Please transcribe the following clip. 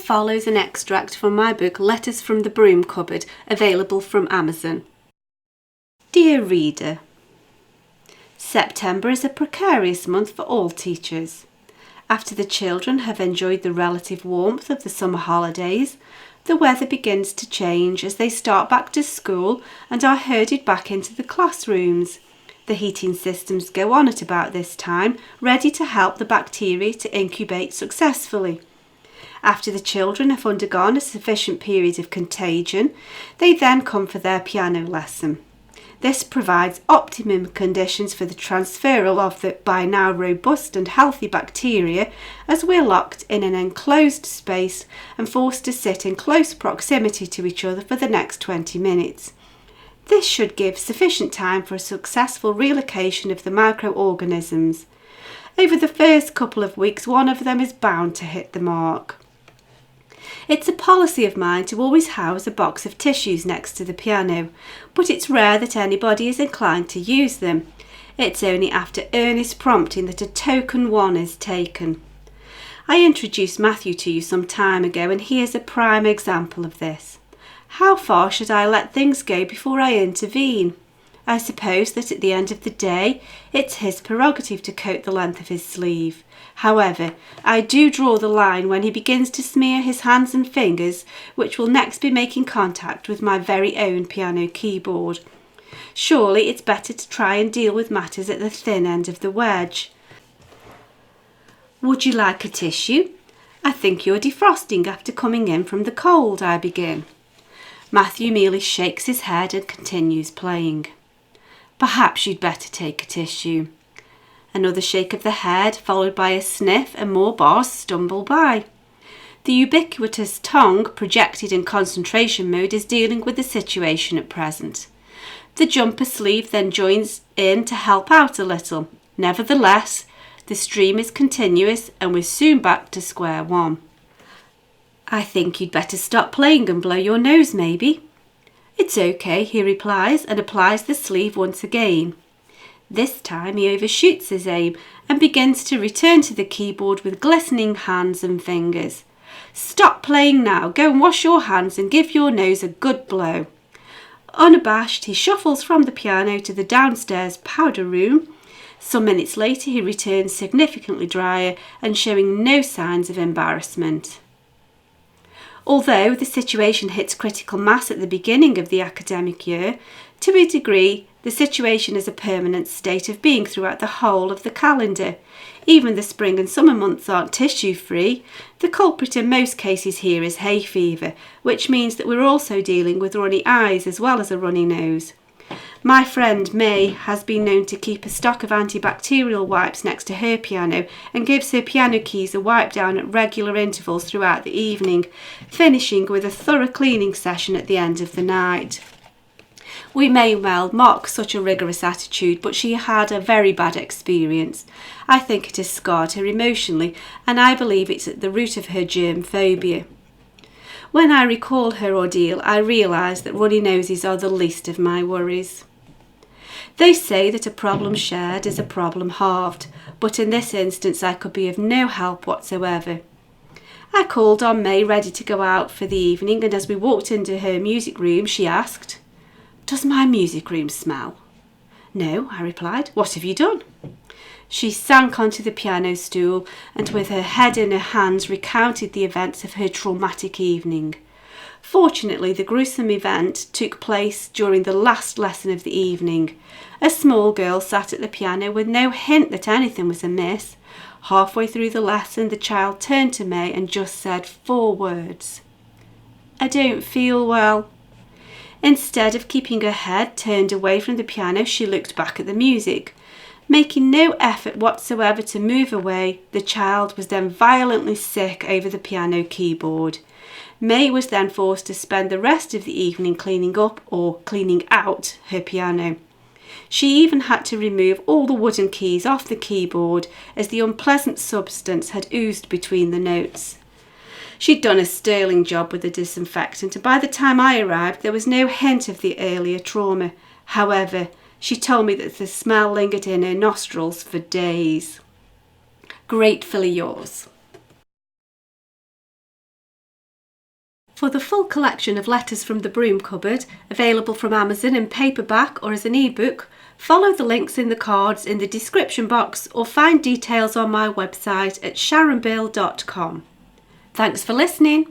follows an extract from my book Letters from the Broom Cupboard, available from Amazon. Dear reader, September is a precarious month for all teachers. After the children have enjoyed the relative warmth of the summer holidays, the weather begins to change as they start back to school and are herded back into the classrooms. The heating systems go on at about this time, ready to help the bacteria to incubate successfully. After the children have undergone a sufficient period of contagion, they then come for their piano lesson. This provides optimum conditions for the transferal of the by now robust and healthy bacteria, as we're locked in an enclosed space and forced to sit in close proximity to each other for the next 20 minutes. This should give sufficient time for a successful relocation of the microorganisms. Over the first couple of weeks, one of them is bound to hit the mark. It's a policy of mine to always house a box of tissues next to the piano, but it's rare that anybody is inclined to use them. It's only after earnest prompting that a token one is taken. I introduced Matthew to you some time ago, and he is a prime example of this. How far should I let things go before I intervene? I suppose that at the end of the day, it's his prerogative to coat the length of his sleeve. However, I do draw the line when he begins to smear his hands and fingers, which will next be making contact with my very own piano keyboard. Surely it's better to try and deal with matters at the thin end of the wedge. Would you like a tissue? I think you're defrosting after coming in from the cold, I begin. Matthew merely shakes his head and continues playing. Perhaps you'd better take a tissue. Another shake of the head, followed by a sniff, and more bars stumble by. The ubiquitous tongue, projected in concentration mode, is dealing with the situation at present. The jumper sleeve then joins in to help out a little. Nevertheless, the stream is continuous and we're soon back to square one. I think you'd better stop playing and blow your nose, maybe. It's okay, he replies, and applies the sleeve once again. This time he overshoots his aim and begins to return to the keyboard with glistening hands and fingers. Stop playing now, go and wash your hands and give your nose a good blow. Unabashed, he shuffles from the piano to the downstairs powder room. Some minutes later he returns significantly drier and showing no signs of embarrassment. Although the situation hits critical mass at the beginning of the academic year, to a degree the situation is a permanent state of being throughout the whole of the calendar. Even the spring and summer months aren't tissue-free. The culprit in most cases here is hay fever, which means that we're also dealing with runny eyes as well as a runny nose. My friend May has been known to keep a stock of antibacterial wipes next to her piano and gives her piano keys a wipe down at regular intervals throughout the evening, finishing with a thorough cleaning session at the end of the night. We may well mock such a rigorous attitude, but she had a very bad experience. I think it has scarred her emotionally, and I believe it's at the root of her germ phobia. When I recall her ordeal, I realise that runny noses are the least of my worries. They say that a problem shared is a problem halved, but in this instance I could be of no help whatsoever. I called on May ready to go out for the evening, and as we walked into her music room, she asked, "Does my music room smell?" "No," I replied. "What have you done?" She sank onto the piano stool and with her head in her hands recounted the events of her traumatic evening. Fortunately, the gruesome event took place during the last lesson of the evening. A small girl sat at the piano with no hint that anything was amiss. Halfway through the lesson, the child turned to May and just said 4 words. "I don't feel well." Instead of keeping her head turned away from the piano, she looked back at the music. Making no effort whatsoever to move away, the child was then violently sick over the piano keyboard. May was then forced to spend the rest of the evening cleaning up or cleaning out her piano. She even had to remove all the wooden keys off the keyboard as the unpleasant substance had oozed between the notes. She'd done a sterling job with the disinfectant, and by the time I arrived there was no hint of the earlier trauma. However, she told me that the smell lingered in her nostrils for days. Gratefully yours. For the full collection of letters from the Broom Cupboard, available from Amazon in paperback or as an ebook, follow the links in the cards in the description box or find details on my website at sharonbill.com. Thanks for listening.